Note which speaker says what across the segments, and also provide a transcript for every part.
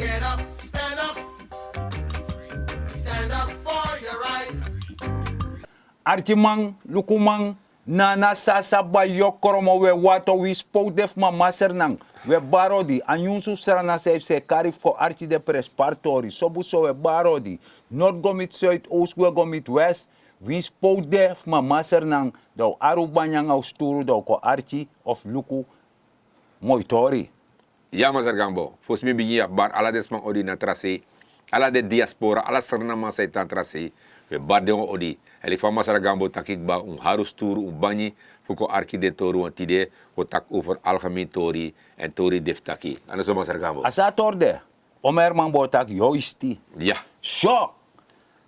Speaker 1: Get up, stand up for your right.
Speaker 2: Archimang, Lukumang, Nana Sasa Bayo Koromo, we wato we spoke def ma masernang. We barodi, anyunsu serana se karif ko archi de prespartori, sobuso we barodi, not gomit zuid, oost we gomit west, we spoke def ma masernang, do arubanyang austuru do ko archi of Luku Moitori.
Speaker 3: Ja, Mazar Gambo. Volgens mij begin je bar ala desman odi na tracé, ala de diaspora, ala serna masa itan tracé. We bar de odi. Eli van Mazar Gambo takik ba harus tour bani fuko arki de toru antide ko tak over algemeen tori en tori deftaki. Ano so Mazar Gambo.
Speaker 2: Asa torde, Omer man botak joisti.
Speaker 3: Ja.
Speaker 2: Zo,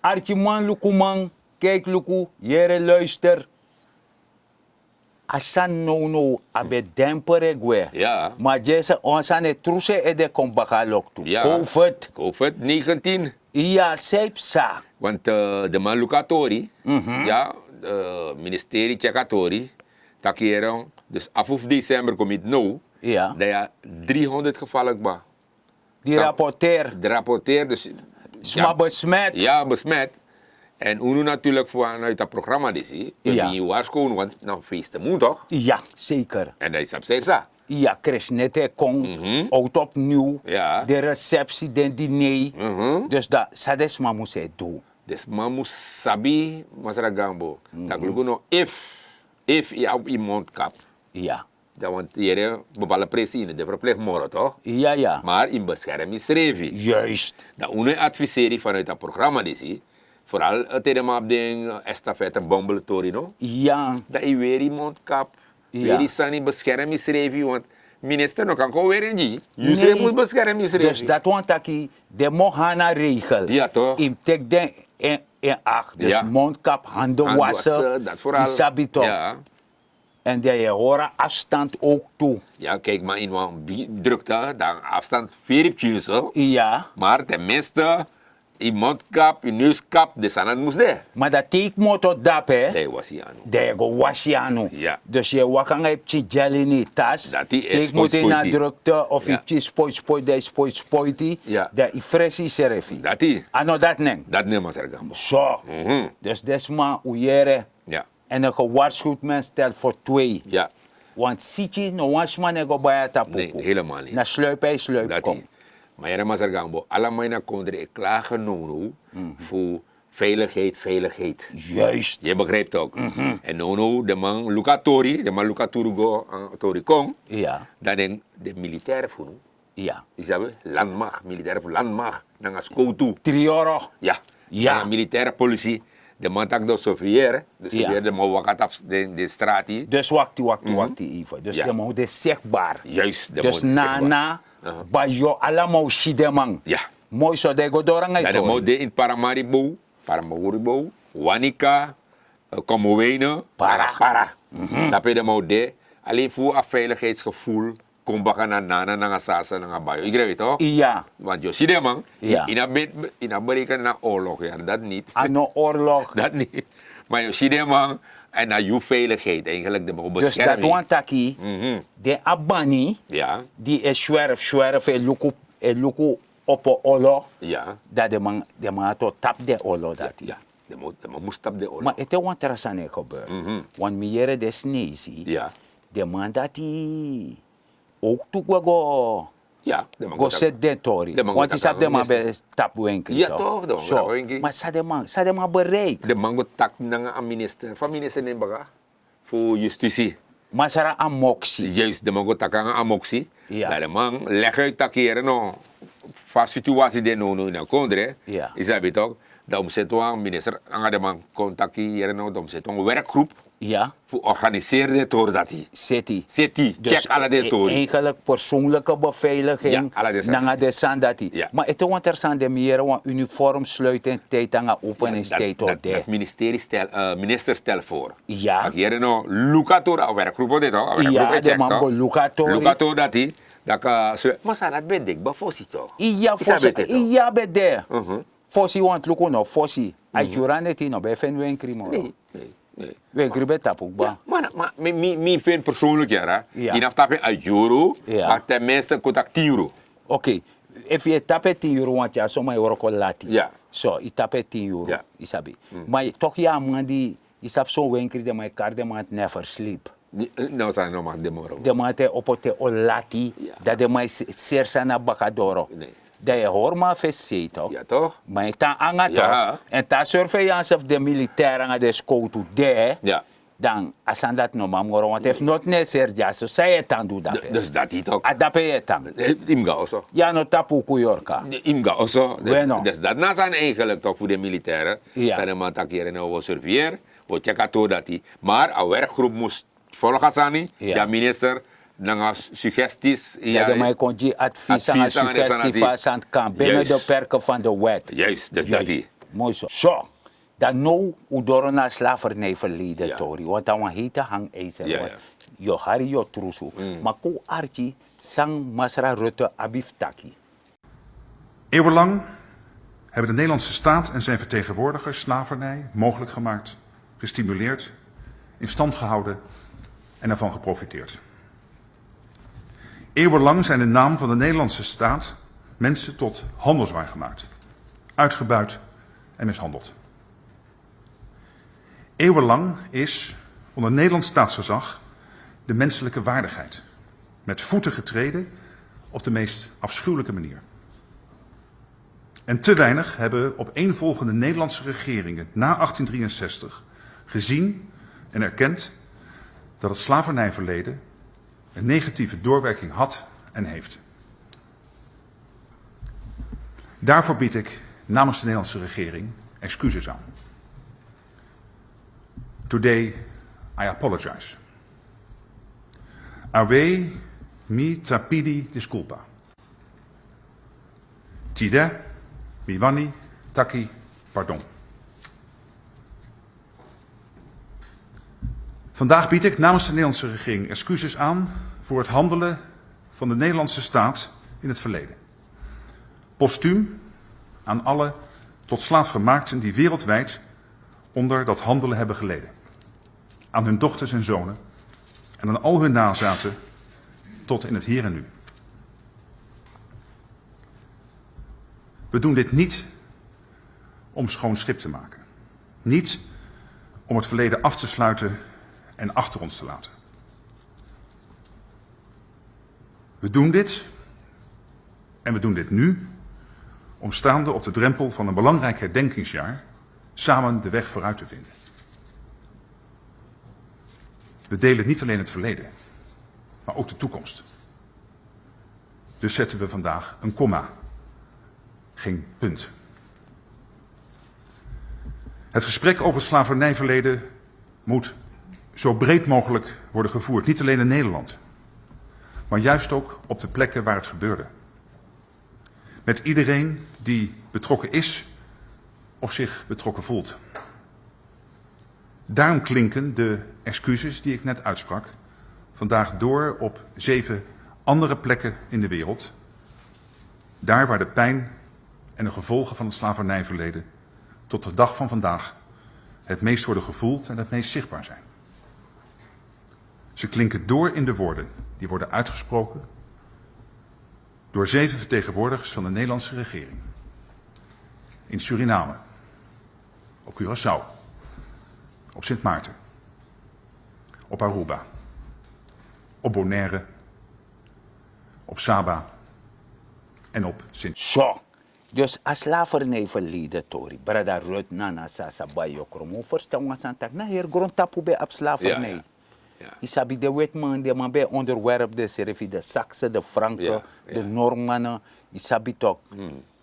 Speaker 2: Archimang Lukumang, kijk Luku, jere luister. Asan no abe dempere gwe.
Speaker 3: Ja.
Speaker 2: Maar jese onsane truse ede kom bakalok tu.
Speaker 3: Ja. COVID-19.
Speaker 2: Ja, sepsa.
Speaker 3: Want de man Lucatori, ja, ministerie Tjekatori, takierong, dus af of december komt het nou,
Speaker 2: Ja.
Speaker 3: dat je 300 gevallen ba.
Speaker 2: Die rapporteur.
Speaker 3: De rapporteur, dus
Speaker 2: Sma besmet.
Speaker 3: ja, besmet. En UNO natuurlijk vanuit dat programma is,
Speaker 2: Ja.
Speaker 3: je waarschuwen, want nou feesten moet toch?
Speaker 2: Ja, zeker.
Speaker 3: En dat is op zich zo.
Speaker 2: Ja, Krishnete kon oud opnieuw.
Speaker 3: Ja.
Speaker 2: De receptie, de diner. Dus dat, sadesma moest hij doen.
Speaker 3: Dus man moet sabi, Masara Gambo, dat no if je op je mondkap,
Speaker 2: Ja.
Speaker 3: dan want je bepaalde pressie, de verplicht morgen toch?
Speaker 2: Ja, ja.
Speaker 3: Maar in beschermingsrevi.
Speaker 2: Juist.
Speaker 3: Dat UNO adviseert vanuit dat programma is, vooral het thema op de estafette bombelatorie, no?
Speaker 2: Ja.
Speaker 3: Dat je weer je mondkap,
Speaker 2: Ja.
Speaker 3: weer die sani beschermingsrevi, want minister nog kan gewoon weer in die. Je moet beschermingsrevi.
Speaker 2: Dus dat want dat de mohana regel.
Speaker 3: Ja, toch?
Speaker 2: In tek de in acht. Dus
Speaker 3: Ja.
Speaker 2: mondkap, handen wassen.
Speaker 3: dat vooral.
Speaker 2: Isabi toch.
Speaker 3: Ja.
Speaker 2: En dat je horen afstand ook toe.
Speaker 3: Ja, kijk maar in wat drukte, dan afstand 4 uur.
Speaker 2: Ja.
Speaker 3: Maar tenminste, je mondkap, je neuskap, de sanat moest de.
Speaker 2: Maar dat take motor dap hè.
Speaker 3: Dat was hij aan.
Speaker 2: Dat je go wash je aan.
Speaker 3: Ja.
Speaker 2: Dus je wakker heb je gel in je tas.
Speaker 3: Dat die is
Speaker 2: take moet in naar
Speaker 3: spoit-spoitie.
Speaker 2: drukte of
Speaker 3: Ja.
Speaker 2: je spoit, dat is spoit.
Speaker 3: Ja.
Speaker 2: Dat is fresh is er even.
Speaker 3: Dat die.
Speaker 2: Ano dat neng.
Speaker 3: Dat neemt maar Gambo.
Speaker 2: Zo. Dus dat is maar hoe je
Speaker 3: Ja.
Speaker 2: en een gewaarschuwd mens stelt voor 2.
Speaker 3: Ja.
Speaker 2: Want ziet je, no was man ego bij het
Speaker 3: Nee, helemaal niet.
Speaker 2: Na sluip hij sluip
Speaker 3: Dat
Speaker 2: kom.
Speaker 3: die. Maar ja, Mazar Gambo, alle mijn konderen, ik klagen voor veiligheid.
Speaker 2: Juist.
Speaker 3: Je begrijpt ook. En de man Lucatori go Tori Kong,
Speaker 2: Ja.
Speaker 3: dan de militaire voelen.
Speaker 2: Ja.
Speaker 3: Die hebben landmacht, militaire landmacht, dan als toe.
Speaker 2: Trioro.
Speaker 3: Ja.
Speaker 2: Ja.
Speaker 3: De militaire politie, de man tak do surveilleren, de surveilleren de man wakat op de straat hier.
Speaker 2: Dus wakti even. Dus
Speaker 3: Ja.
Speaker 2: de man is zichtbaar.
Speaker 3: Juist, de
Speaker 2: Dus
Speaker 3: man is
Speaker 2: na bij jou allemaal shidemang.
Speaker 3: Ja.
Speaker 2: Mooi zo de go door
Speaker 3: Dat de man in Paramaribo, Wanika, Komowene, para. Dat de man de, alleen voor een veiligheidsgevoel, kom bakken naar Nana, naar Asasa, naar Bayo. Ik weet het toch?
Speaker 2: Ja.
Speaker 3: Want je ziet man,
Speaker 2: Ja.
Speaker 3: in Amerika na oorlog, ja, dat niet.
Speaker 2: Ano oorlog.
Speaker 3: Dat niet. Maar je ziet man, en naar je veiligheid eigenlijk, de
Speaker 2: Dus
Speaker 3: bescherming.
Speaker 2: dat want taki, de abani,
Speaker 3: Ja,
Speaker 2: die is zwerf, en luku op een oorlog.
Speaker 3: ja,
Speaker 2: Dat de man to tap de oorlog dat
Speaker 3: ja. De man moest op de oorlog.
Speaker 2: Maar het is wat interessant gebeuren. Want meer de snezi,
Speaker 3: Ja,
Speaker 2: de man dat hij ook toe go
Speaker 3: ja. De man
Speaker 2: go
Speaker 3: moet
Speaker 2: set de tori.
Speaker 3: de man
Speaker 2: Want
Speaker 3: moet
Speaker 2: die
Speaker 3: dat
Speaker 2: de man
Speaker 3: aan
Speaker 2: bij tap wenken.
Speaker 3: Ja, toch, de man moet dat wenken.
Speaker 2: Maar sa de man bereik.
Speaker 3: de man moet tak naar een minister, van minister neem baga, voor justitie.
Speaker 2: Maar sara amoxie.
Speaker 3: Juist, de man moet tak aan amoxie.
Speaker 2: Ja.
Speaker 3: Dat de man leg uit takeren, no, van situatie die no in de kondre.
Speaker 2: Ja.
Speaker 3: Is dat toch? Dat omzet een minister, aan de man contacteren, no, dat omzet een werkgroep.
Speaker 2: Ja,
Speaker 3: Voor organiseerde door dat hij.
Speaker 2: seti.
Speaker 3: Zit hij, check alle details.
Speaker 2: Eigenlijk persoonlijke beveiliging.
Speaker 3: Ja, alle details.
Speaker 2: Nanga de sandati.
Speaker 3: Ja.
Speaker 2: Maar het is wel interessant dat meer een uniform sluiten tijd aan open is tijd tot
Speaker 3: dat ministerie minister stelt voor.
Speaker 2: Ja.
Speaker 3: Dat hier nou Lucator, een werkgroep dit toch?
Speaker 2: Ja, de man go Lucatori.
Speaker 3: Lucator dat hij. Dat maar sa dat ben ik, maar voorzitter.
Speaker 2: Iya
Speaker 3: Isa
Speaker 2: fosi,
Speaker 3: bete to.
Speaker 2: iya bede. Fosi want luko no fosi. Ay jurande ti no be fen wen krimo.
Speaker 3: Nee.
Speaker 2: Wen kribe tapuk ba.
Speaker 3: Maar mi vind persoonlijk ja,
Speaker 2: Ja.
Speaker 3: je hebt dat uit euro,
Speaker 2: Ja.
Speaker 3: maar ten minste contact euro.
Speaker 2: Oké. if je tape 10 euro, want ja, zomaar euro kon laten.
Speaker 3: Ja.
Speaker 2: Zo, je tape 10 euro,
Speaker 3: Ja.
Speaker 2: isabi. Maar toch ja, man, die is op zo'n winkel, die mijn kaart, die man never sleep.
Speaker 3: Nou, zijn nog maar demoro.
Speaker 2: De man te op het olati,
Speaker 3: Ja.
Speaker 2: dat de man zeer zijn bakadoro.
Speaker 3: Nee.
Speaker 2: Dat je hoor maar vc toch?
Speaker 3: Ja, toch?
Speaker 2: Maar je ta anga
Speaker 3: Ja.
Speaker 2: toch? En ta surveillance of de militairen aan de school toe de.
Speaker 3: Ja.
Speaker 2: Dan als aan dat no mamoro, want if not necessary, ja, so zij het dan doet dat.
Speaker 3: Dus dat niet ook.
Speaker 2: Adape je dan.
Speaker 3: Imga also.
Speaker 2: Ja, no tapu kuyorka.
Speaker 3: Imga also.
Speaker 2: Bueno.
Speaker 3: Dus dat na zijn eigenlijk toch voor de militairen.
Speaker 2: Ja.
Speaker 3: Zijn man tak hier en we surveilleren. We checken toe dat die. Maar een werkgroep moest volgen zijn.
Speaker 2: Ja.
Speaker 3: Ja, minister. Dan suggesties.
Speaker 2: Ja, de mij kon je advies en suggestie van het kan binnen de perken van de wet.
Speaker 3: Juist, dus dat die.
Speaker 2: Mooi zo. Zo. Dan nou, hoe door naar slavernij verleden,
Speaker 3: Ja.
Speaker 2: Tori. Want dan heet hangijzer.
Speaker 3: Ja,
Speaker 2: Want
Speaker 3: ja.
Speaker 2: je hari je trusu. Maar ko archi, sang Masra Rutte abiftaki.
Speaker 4: Eeuwenlang hebben de Nederlandse staat en zijn vertegenwoordigers slavernij mogelijk gemaakt, gestimuleerd, in stand gehouden en ervan geprofiteerd. Eeuwenlang zijn in naam van de Nederlandse staat mensen tot handelswaar gemaakt, uitgebuit en mishandeld. Eeuwenlang is onder Nederlands staatsgezag de menselijke waardigheid met voeten getreden op de meest afschuwelijke manier. En te weinig hebben opeenvolgende Nederlandse regeringen na 1863 gezien en erkend dat het slavernijverleden een negatieve doorwerking had en heeft. Daarvoor bied ik namens de Nederlandse regering excuses aan. Today I apologize. Ave mi trapidi disculpa. Tide Miwani taki pardon. Vandaag bied ik namens de Nederlandse regering excuses aan voor het handelen van de Nederlandse staat in het verleden. Postuum aan alle tot slaafgemaakten die wereldwijd onder dat handelen hebben geleden. Aan hun dochters en zonen en aan al hun nazaten tot in het hier en nu. We doen dit niet om schoon schip te maken. Niet om het verleden af te sluiten en achter ons te laten. We doen dit, en we doen dit nu, om staande op de drempel van een belangrijk herdenkingsjaar samen de weg vooruit te vinden. We delen niet alleen het verleden, maar ook de toekomst. Dus zetten we vandaag een komma, geen punt. Het gesprek over het slavernijverleden moet zo breed mogelijk worden gevoerd. Niet alleen in Nederland, maar juist ook op de plekken waar het gebeurde. Met iedereen die betrokken is of zich betrokken voelt. Daarom klinken de excuses die ik net uitsprak vandaag door op 7 andere plekken in de wereld. Daar waar de pijn en de gevolgen van het slavernijverleden tot de dag van vandaag het meest worden gevoeld en het meest zichtbaar zijn. Ze klinken door in de woorden die worden uitgesproken door 7 vertegenwoordigers van de Nederlandse regering. In Suriname, op Curaçao, op Sint Maarten, op Aruba, op Bonaire, op Saba en op Sint.
Speaker 2: Zo. Dus als slavernij verleden, Tori, brada Rut, Nana, Sasa, Bayo, Kromo, verstaan we aan tak, na hier grond tapu bij op slavernij.
Speaker 3: Ja, ja.
Speaker 2: Isabi de wetman, de man bij onderwerp, de Serifi, de Saksen, de Franken,
Speaker 3: Ja, ja.
Speaker 2: de Normannen, Isabi toch.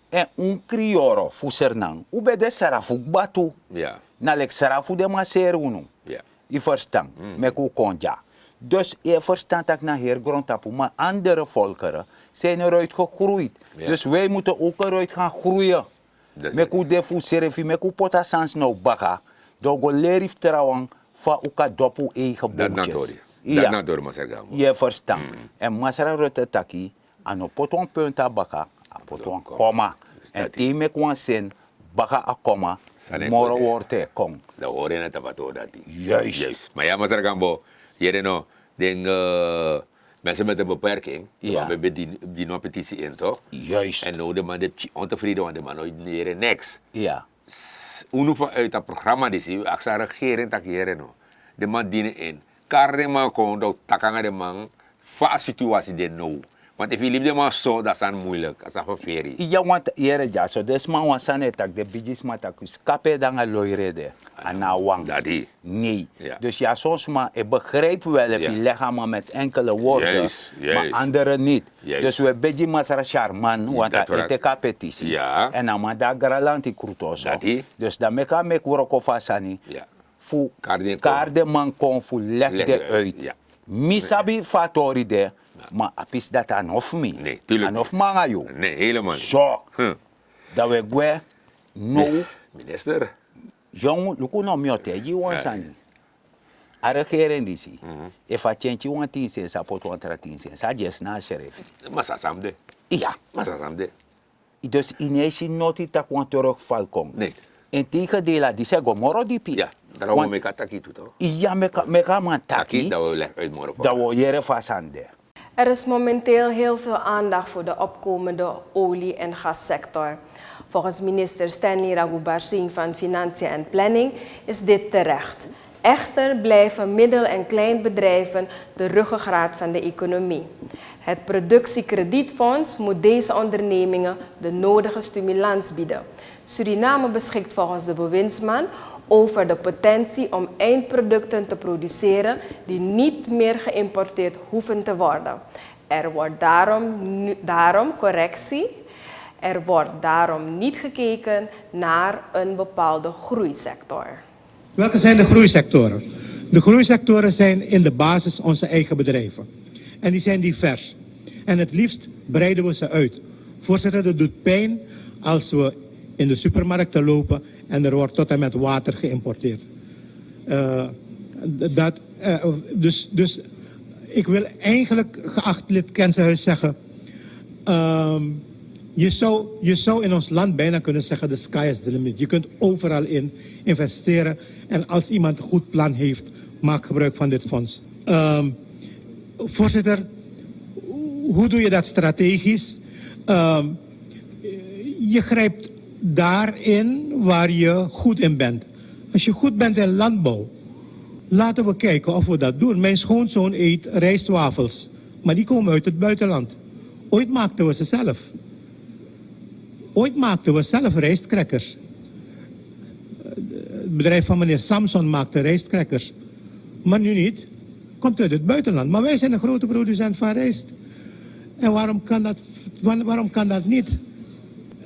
Speaker 2: En un crioro, fusernang, ube de sarafuk batu,
Speaker 3: Ja.
Speaker 2: nalek sarafu de maseruno.
Speaker 3: Ja.
Speaker 2: Je verstaan, met hoe konja. Dus je verstaat dat naar hier grond tapu, maar andere volkeren zijn eruit gegroeid.
Speaker 3: Ja.
Speaker 2: Dus wij moeten ook eruit gaan groeien.
Speaker 3: Dat
Speaker 2: Met hoe de fuserefi, met hoe potasans nou baka, door go lerif trouwens van uka dopu eigen
Speaker 3: Dat
Speaker 2: boekjes.
Speaker 3: natori. Dat natori, maar zeg
Speaker 2: Je verstaan. En Masara Rutte taki, aan een poton punt a baka, a poton komma. En die me kwan sen, baka a komma,
Speaker 3: Sane
Speaker 2: moro
Speaker 3: kote.
Speaker 2: worte kong.
Speaker 3: Dat hoor je net wat hoor dat.
Speaker 2: Juist.
Speaker 3: Juist. Maar ja, maar zeg Gambo, hier no, Mensen met een beperking,
Speaker 2: Ja.
Speaker 3: we hebben die petitie in, toch?
Speaker 2: Juist.
Speaker 3: En nou de man is ontevreden, want de man nooit meer niks.
Speaker 2: Ja.
Speaker 3: Uno vanuit dat programma die zie, ik zou regering tak hier no. De man dienen in. Kar de man kon dat takanga de man va situatie de no. Want if je liep de man zo, dat is dan moeilijk. Dat is dan vervelend.
Speaker 2: Ja, want hier ja, so des man wan sane tak de bigis mata kus kape danga loirede. Ana wang.
Speaker 3: Dat die.
Speaker 2: Nee.
Speaker 3: Ja.
Speaker 2: Dus ja, soms maar, ik begrijp wel even
Speaker 3: Ja.
Speaker 2: leggen maar met enkele woorden,
Speaker 3: Juist,
Speaker 2: maar
Speaker 3: juist.
Speaker 2: anderen niet.
Speaker 3: Juist.
Speaker 2: Dus we beetje masara charman, want
Speaker 3: dat
Speaker 2: dat
Speaker 3: waar-
Speaker 2: is een petitie.
Speaker 3: Ja.
Speaker 2: En dan maar daar garantie krutoso.
Speaker 3: Dat die.
Speaker 2: Dus dan meka mek worok of asani.
Speaker 3: Ja.
Speaker 2: Fu
Speaker 3: Kaar de
Speaker 2: man kon fu leg
Speaker 3: Leg
Speaker 2: de
Speaker 3: de
Speaker 2: uit.
Speaker 3: ja.
Speaker 2: Misabi fatori de, maar apis dat aan of me.
Speaker 3: Nee, tuurlijk
Speaker 2: Aan of manga yo.
Speaker 3: Nee, helemaal niet.
Speaker 2: Zo.
Speaker 3: Huh.
Speaker 2: Dat we gwe no
Speaker 3: Minister.
Speaker 2: jong luku no miote ji wan sani. A regering disi. If a change wan 10 cents apot wan 13 cents. A just na sheriff.
Speaker 3: Masa samde.
Speaker 2: Ja.
Speaker 3: Masa samde.
Speaker 2: Dus ineens noti tak wan terugval kom.
Speaker 3: Nee.
Speaker 2: En tegendeel die zeggen moro dipi.
Speaker 3: Ja, daarom moet ik ataki toe toch?
Speaker 2: Ja, meka man taki.
Speaker 3: Dat we leggen uit morgen.
Speaker 2: Dat we jere vasande.
Speaker 5: Er is momenteel heel veel aandacht voor de opkomende olie- en gassector. Volgens minister Stanley Raghubir van Financiën en Planning is dit terecht. Echter blijven middel- en kleinbedrijven de ruggengraat van de economie. Het productiekredietfonds moet deze ondernemingen de nodige stimulans bieden. Suriname beschikt volgens de bewindsman over de potentie om eindproducten te produceren die niet meer geïmporteerd hoeven te worden. Er wordt daarom niet gekeken naar een bepaalde groeisector.
Speaker 6: Welke zijn de groeisectoren? De groeisectoren zijn in de basis onze eigen bedrijven. En die zijn divers. En het liefst breiden we ze uit. Voorzitter, het doet pijn als we in de supermarkten lopen en er wordt tot en met water geïmporteerd. Dus ik wil eigenlijk, geacht lid Kensenhuis, zeggen... Je zou in ons land bijna kunnen zeggen, the sky is the limit. Je kunt overal in investeren. En als iemand een goed plan heeft, maak gebruik van dit fonds. Voorzitter, hoe doe je dat strategisch? Je grijpt daarin waar je goed in bent. Als je goed bent in landbouw, laten we kijken of we dat doen. Mijn schoonzoon eet rijstwafels, maar die komen uit het buitenland. Ooit maakten we ze zelf. Ooit maakten we zelf rijstcrackers. Het bedrijf van meneer Samson maakte rijstcrackers. Maar nu niet. Komt uit het buitenland. Maar wij zijn een grote producent van rijst. En waarom kan dat niet?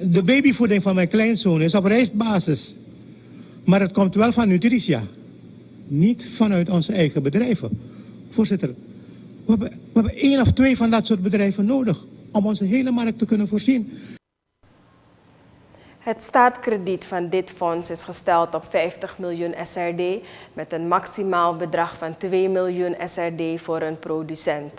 Speaker 6: De babyvoeding van mijn kleinzoon is op rijstbasis. Maar het komt wel van Nutritia. Niet vanuit onze eigen bedrijven. Voorzitter, we hebben 1 of 2 van dat soort bedrijven nodig om onze hele markt te kunnen voorzien.
Speaker 5: Het staatskrediet van dit fonds is gesteld op 50 miljoen SRD met een maximaal bedrag van 2 miljoen SRD voor een producent.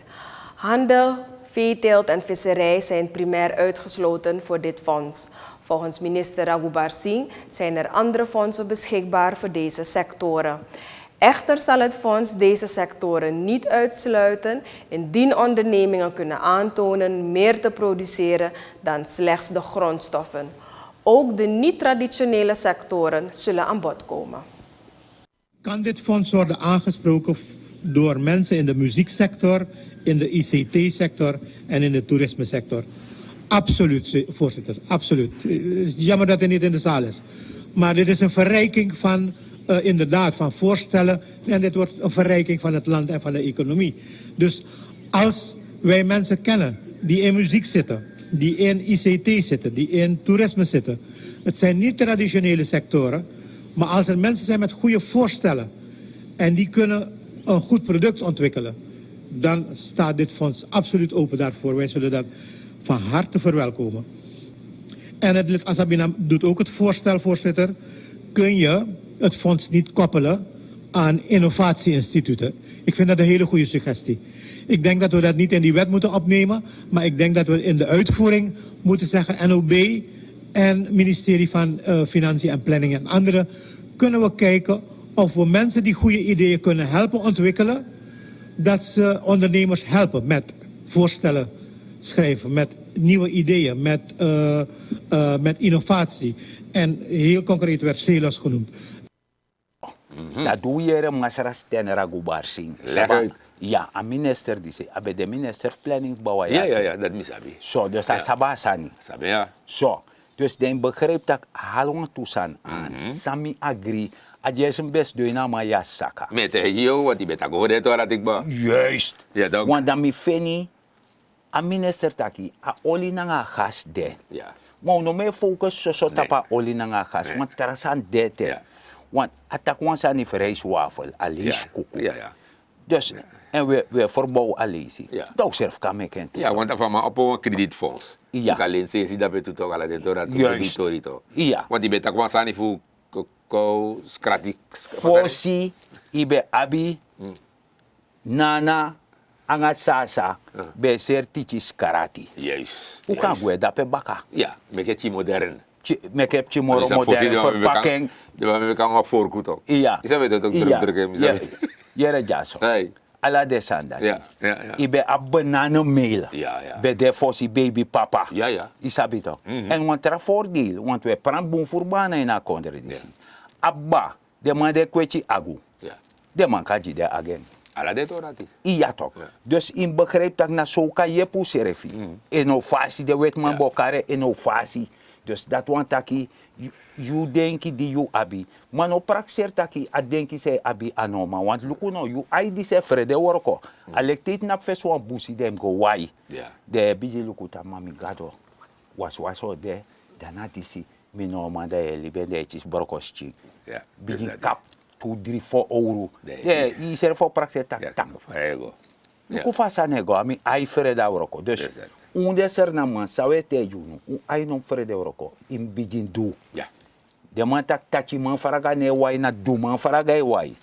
Speaker 5: Handel, veeteelt en visserij zijn primair uitgesloten voor dit fonds. Volgens minister Raghubir zijn er andere fondsen beschikbaar voor deze sectoren. Echter zal het fonds deze sectoren niet uitsluiten indien ondernemingen kunnen aantonen meer te produceren dan slechts de grondstoffen. Ook de niet-traditionele sectoren zullen aan bod komen.
Speaker 6: Kan dit fonds worden aangesproken door mensen in de muzieksector, in de ICT-sector en in de toerismesector? Absoluut, voorzitter, absoluut. Het is jammer dat hij niet in de zaal is. Maar dit is een verrijking van, inderdaad, van voorstellen. En dit wordt een verrijking van het land en van de economie. Dus als wij mensen kennen die in muziek zitten, die in ICT zitten, die in toerisme zitten. Het zijn niet traditionele sectoren, maar als er mensen zijn met goede voorstellen en die kunnen een goed product ontwikkelen, dan staat dit fonds absoluut open daarvoor. Wij zullen dat van harte verwelkomen. En het lid Asabina doet ook het voorstel, voorzitter, kun je het fonds niet koppelen aan innovatieinstituten. Ik vind dat een hele goede suggestie. Ik denk dat we dat niet in die wet moeten opnemen, maar ik denk dat we in de uitvoering moeten zeggen NOB en ministerie van Financiën en Planning en anderen kunnen we kijken of we mensen die goede ideeën kunnen helpen ontwikkelen dat ze ondernemers helpen met voorstellen schrijven, met nieuwe ideeën, met innovatie. En heel concreet werd CELOS genoemd.
Speaker 2: Dat doe je er masara stenera gubar sing.
Speaker 3: Leg uit.
Speaker 2: Ja, een minister die zei, abe de minister planning bouwen.
Speaker 3: Ja, dat misabi.
Speaker 2: Zo, dus dat sabasani.
Speaker 3: Sabi ja.
Speaker 2: Zo, dus dan begrijp dat halong toesan aan. Sami agri, adjes best doen na maar saka.
Speaker 3: Met jou wat die beta go de to dat ik ba.
Speaker 2: Juist.
Speaker 3: Ja, dat.
Speaker 2: Want dan mi feni, a minister taki, a oli na gas de.
Speaker 3: Ja.
Speaker 2: Maar no me focus so
Speaker 3: Nee.
Speaker 2: tapa oli na gas,
Speaker 3: Nee.
Speaker 2: want terasan de te.
Speaker 3: Ja.
Speaker 2: Want atak wan sa ni vrijswafel, alish
Speaker 3: Ja.
Speaker 2: kuku.
Speaker 3: Ja.
Speaker 2: Dus, en we verbouwen alesi.
Speaker 3: Ja.
Speaker 2: Dat zelf kan meken.
Speaker 3: Ja, want dan van maar op een kredietfonds.
Speaker 2: Ja.
Speaker 3: Ik alleen zie dat we toch al de dat
Speaker 2: Juist.
Speaker 3: kreditorito.
Speaker 2: Ja.
Speaker 3: Want die beta kwam sani voor ko skrati.
Speaker 2: Fosi, ibe abi, nana, anga sasa, be ser tichis karati.
Speaker 3: Juist.
Speaker 2: Hoe kan we dat pe baka?
Speaker 3: Ja, met het modern.
Speaker 2: Mek heb je moro moderne verpakking.
Speaker 3: We kan op voorgoed ook.
Speaker 2: Ja.
Speaker 3: Is dat ook drukken?
Speaker 2: Jere jaso.
Speaker 3: Hey.
Speaker 2: Ala de sanda.
Speaker 3: Ja.
Speaker 2: Ibe a banana meel.
Speaker 3: Ja.
Speaker 2: Be de fosi baby papa.
Speaker 3: Ja.
Speaker 2: Isabito. En want er voordeel, want we pran boom furbana in a kondredisi. Abba, de man de kwechi agu.
Speaker 3: Ja.
Speaker 2: De man kaji de again.
Speaker 3: Ala de to dat is.
Speaker 2: Ja toch.
Speaker 3: Ja.
Speaker 2: Dus in begrijp dat na zo kan je poeserefi. Innovatie, de wet man bokare innovatie. Dus dat want taki, you denki di you abi. Maar no praxer taki, a denki se abi anoma. Want luku no, you ai di se frede worko. Alektit na feswa busi dem go wai.
Speaker 3: Ja.
Speaker 2: De biji luku ta mami gado. Was de, dana disi. Mino manda e libende chis borkos chi.
Speaker 3: Ja.
Speaker 2: Biji kap, 2, 3, 4 euro.
Speaker 3: Nee.
Speaker 2: De, i ser for praxer tak
Speaker 3: Ja,
Speaker 2: tang.
Speaker 3: ego. Ja.
Speaker 2: Ku fasa nego, ami ai frede worko. Dus,
Speaker 3: Yes, sir.
Speaker 2: onde ser na man sawe te junu, ai non frede worko. In begin do.
Speaker 3: Ja.
Speaker 2: De man tak tachi man faraga ne wai na do man faraga e wai.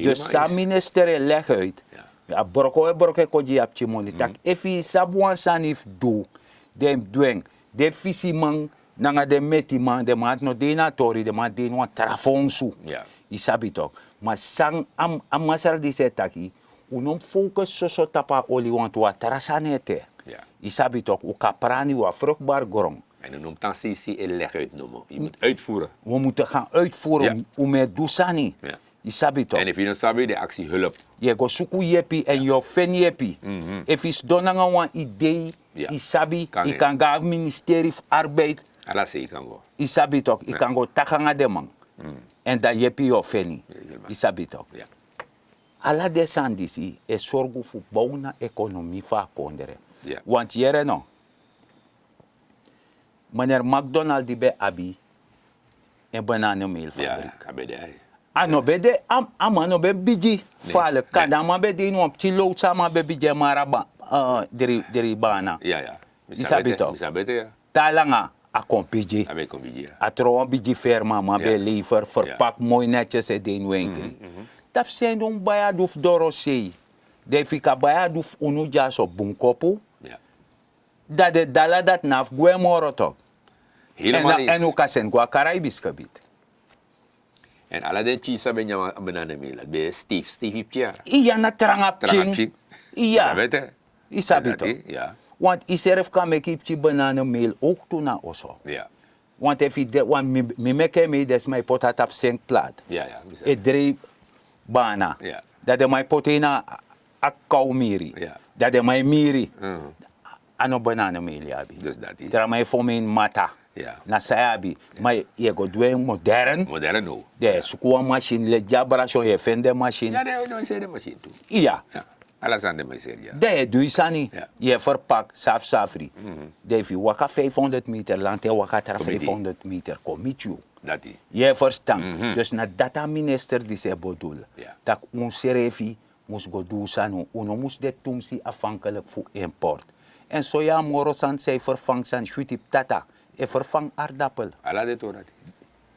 Speaker 2: Dus sa minister leg uit.
Speaker 3: Ja.
Speaker 2: Ja, borko koji ap chimoni. Tak efi sabuan sanif do. Dem dweng. De fisi man nanga de meti man de man no de na tori de man de no trafonsu.
Speaker 3: Ja.
Speaker 2: Isabi toch. Maar sang am masar di setaki. Unom focus so tapa oli want wa tarasanete.
Speaker 3: Ja.
Speaker 2: Isabi toch. U kaprani wa vruchtbaar grond.
Speaker 3: En dan noemt dan CC en leg uit noemen. Je moet uitvoeren.
Speaker 2: We moeten gaan uitvoeren.
Speaker 3: Ja.
Speaker 2: Hoe met dusani.
Speaker 3: Ja.
Speaker 2: Isabi toch.
Speaker 3: En if je dan sabi de actie hulp.
Speaker 2: Je go suku yepi en je fen yepi. If is donanga wan idee,
Speaker 3: Ja.
Speaker 2: isabi,
Speaker 3: Kan
Speaker 2: i
Speaker 3: je.
Speaker 2: kan ga ministerie van arbeid,
Speaker 3: Ala se kan go.
Speaker 2: isabi toch, i kan go takanga de man. En dat yepi je feni,
Speaker 3: Helemaal.
Speaker 2: isabi toch.
Speaker 3: Ja.
Speaker 2: Ala de sandisi e sorgu fu bauna economie fa kondere.
Speaker 3: Ja.
Speaker 2: Want jere no, meneer McDonald die bij abi, en bananenmeel fabriek.
Speaker 3: Ja, kan bij de ei.
Speaker 2: Ano bede ama no be biji fale kada ma be di no chilo sama be biji maraba deri bana
Speaker 3: Ja.
Speaker 2: Isabi toch.
Speaker 3: Isabi ja.
Speaker 2: talanga a kompiji
Speaker 3: Abe kom bij ja.
Speaker 2: a tro biji ferma ma be
Speaker 3: Ja.
Speaker 2: lever verpak mooi netjes e den winkri dat zijn don baya duf dorosei de fika baya duf unu jaso bunkopu
Speaker 3: Ja.
Speaker 2: dat de dala dat naf gwe moroto
Speaker 3: Helemaal niet.
Speaker 2: en ook asen gwa Caribisch gebied.
Speaker 3: En alle den cheese ben je bananenmeel. Dat ben Steve Pierre.
Speaker 2: Iya na trangap
Speaker 3: Trangap
Speaker 2: ching.
Speaker 3: ching.
Speaker 2: Iya.
Speaker 3: Weet je?
Speaker 2: Isabi toch.
Speaker 3: Ja.
Speaker 2: Want iserf kan me kipchi bananenmeel ook toe na oso.
Speaker 3: Ja.
Speaker 2: Want if je de want me meke me des my potat op 5 plaat.
Speaker 3: Ja.
Speaker 2: E 3 bana.
Speaker 3: Ja.
Speaker 2: Dat de my potena a kaumiri.
Speaker 3: Ja.
Speaker 2: Dat de my miri.
Speaker 3: Mhm.
Speaker 2: Ano bananenmeel yabi.
Speaker 3: Dus dat is.
Speaker 2: Tra my fomin mata.
Speaker 3: Ja.
Speaker 2: Na sayabi. My ye go doen modern.
Speaker 3: Modern no.
Speaker 2: De sukua machine le jabrasyon ye fende machine.
Speaker 3: Ja, nee, we zijn de machine toe.
Speaker 2: Iya.
Speaker 3: Ja. Alles aan de machine, ja.
Speaker 2: De doe sani.
Speaker 3: Ja.
Speaker 2: Je verpak safri. Devi waka 500 meter lang te waka tra
Speaker 3: Komiti.
Speaker 2: 500 meter komitju.
Speaker 3: Dat is.
Speaker 2: Je verstaan. Dus na data minister die se bedoel.
Speaker 3: Ja.
Speaker 2: Dat ons refi moest go doen sanu. Uno moest de tumsi afhankelijk voor import. En soja morosan zij vervangt zijn shuitip tata. E vervang aardappel.
Speaker 3: Alla de torat.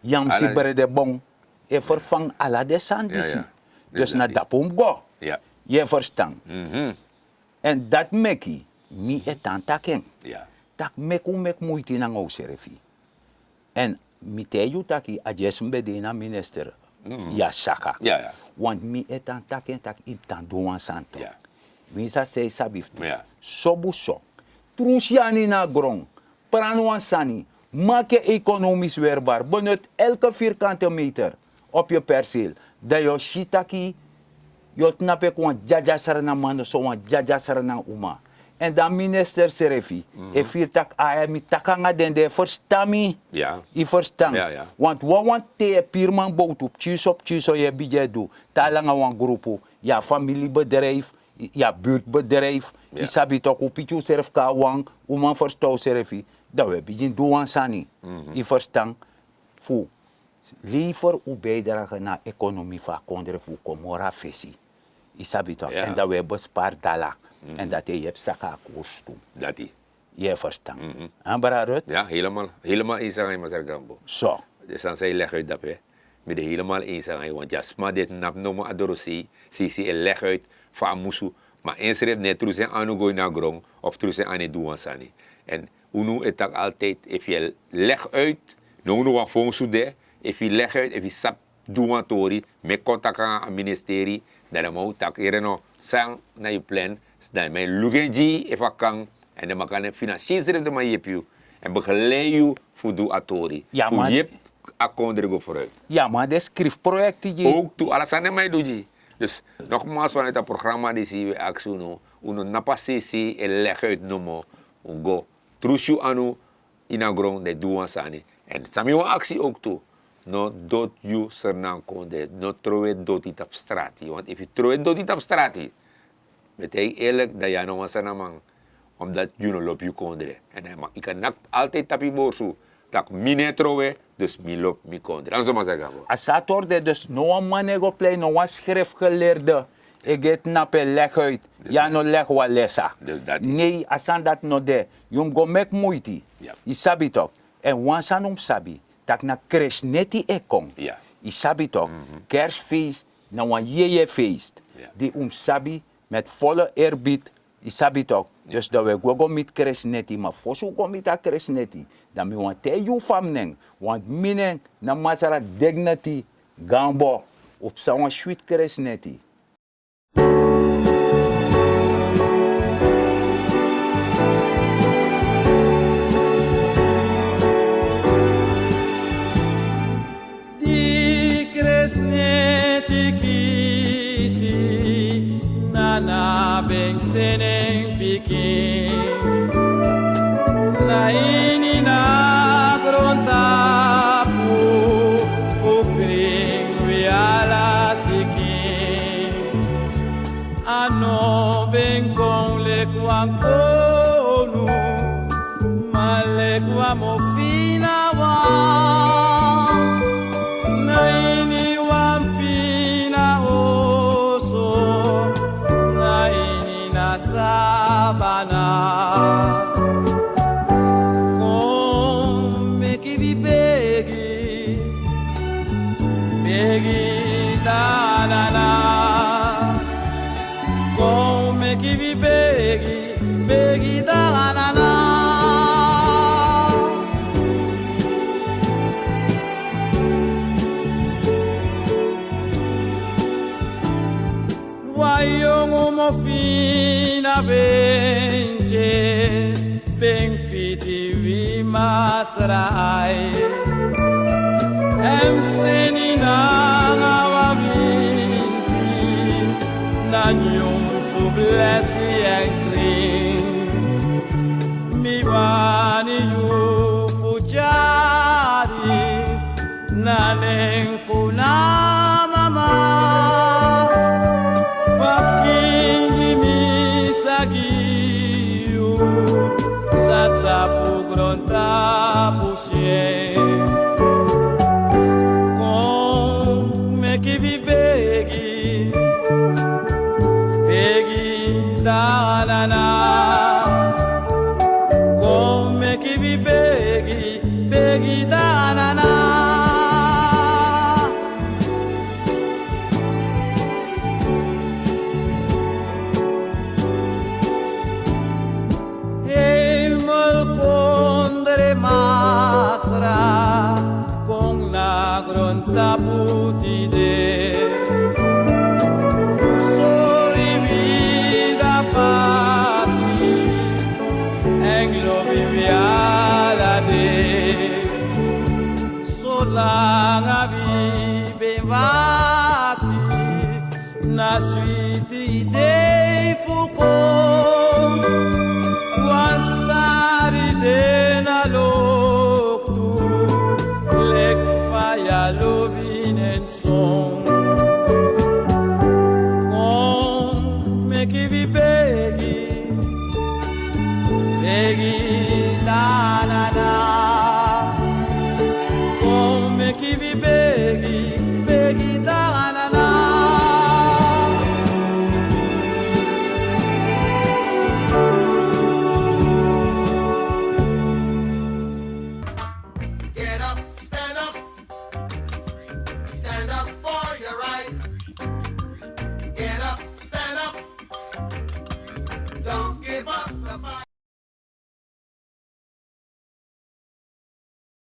Speaker 2: Yamsi
Speaker 3: Ala-
Speaker 2: brede bon. E vervang ala de sandisi.
Speaker 3: Ja.
Speaker 2: Dus
Speaker 3: Dat
Speaker 2: na
Speaker 3: is-
Speaker 2: dapum go.
Speaker 3: Ja.
Speaker 2: Je verstaan. En dat meki, mi etan taken.
Speaker 3: Ja.
Speaker 2: Tak meku mek moeite na ngou serefi. En mi te yu taki a jesum bedena minister Ja, saka.
Speaker 3: Ja.
Speaker 2: Want mi etan tak en tak imtan doan santo.
Speaker 3: Ja.
Speaker 2: Wisa sei sabiftu.
Speaker 3: Ja.
Speaker 2: Sobu so. Trusiani na grond. Pranuan sani. Maak je economisch weerbaar. Benut elke vierkante meter op je perceel. Dat je shitaki, je knappe kon jaja sarana mando so wan jaja sarana uma. En dan minister Serefi, e viertak mi takanga den de verstami.
Speaker 3: Ja.
Speaker 2: I verstaan.
Speaker 3: Ja.
Speaker 2: Want we want te pirman bout op tjiso je budget do. Talanga wan groepo. Ja, familiebedrijf. Ja, buurtbedrijf.
Speaker 3: Ja.
Speaker 2: Isabi toch op pichu serf ka wang. Oman verstou serefi. Dat we begin doen sani. I verstaan. Fu. Lever u bijdrage naar economie van kondre fu komora fesi. Isabi toch.
Speaker 3: Ja.
Speaker 2: En dat we bespaar dala. En dat je hebt saka koers toe.
Speaker 3: Dat die.
Speaker 2: Je verstaan. Ambara Rut?
Speaker 3: Ja, helemaal eens aan Master Gambo.
Speaker 2: Zo.
Speaker 3: Dus dan zei leg uit dat hè. Met de helemaal eens aan want ja, sma dit nap no ma adorosi, si leg uit van musu, maar inschrijf net terug zijn aan go naar grond of terug zijn aan het doen sani. En unu etak altijd if je leg uit, no wat fonds de, if je leg uit, if je sap doen tori, met contact aan het ministerie, dan moet tak ereno sang na je plan, dan mijn lugenji if kan en dan kan financieren de maar je en begeleid je voor de atori.
Speaker 2: Ja, maar
Speaker 3: je akkoord go vooruit.
Speaker 2: ja, maar de schriftprojecten
Speaker 3: Ook toe alasannya mij doe je. Dus nogmaals vanuit het programma die zie we actie no, uno napasisi en leg uit nomo, go trusju anu inagron de duan sani. En sami actie ook toe. No dot you sernan konde, no trowe dot it op strati. Want if you trowe dot it op strati, betekent eerlijk dat je no was namang, omdat you no lop you kondre. En ik kan altijd tapi borsu. Tak mine trowe, dus mi lop mi kondre. Dan zo maar zeggen.
Speaker 2: Asatorde dus no een manego play, no een schriftgeleerde. Ik get nape leg uit. Ja no leg wa lesa.
Speaker 3: Dus dat-
Speaker 2: Nee, asan dat no de. Jum go mek moeiti.
Speaker 3: Ja.
Speaker 2: I sabi toch. En wansan sabi. Tak na kresneti ekong.
Speaker 3: Ja.
Speaker 2: I sabi toch. Kerstfeest na wan yeye feest.
Speaker 3: Ja.
Speaker 2: Die sabi met volle eerbied. I sabi toch. Dus dat we go met kresneti. Maar fosu go met a kresneti. Dan mi want te you famneng. Want minen na masara dignity gambo. Op sawan sweet kresneti.
Speaker 7: Di kresneti kisi nana beng seneng pikin na ini na grontapu fukring wiala sikin ano beng kong lekwang konu malekwa mo finawa Naini wampina oso, naini nasabana. Come che vi beghi, beghi da na na. Come che vi beghi, beghi da na na. Wayong umofina benje ben fiti vi masrai em senina ngawaminti nanyum sublesi enkring mi wani yu fujari naneng funamama Fakingi misagiu Satapu grontapu sie Come che vi beghi Beghi da na na Come che vi beghi Beghi da na na Hemel kondre masra na suite de Foucault, wastari de na lo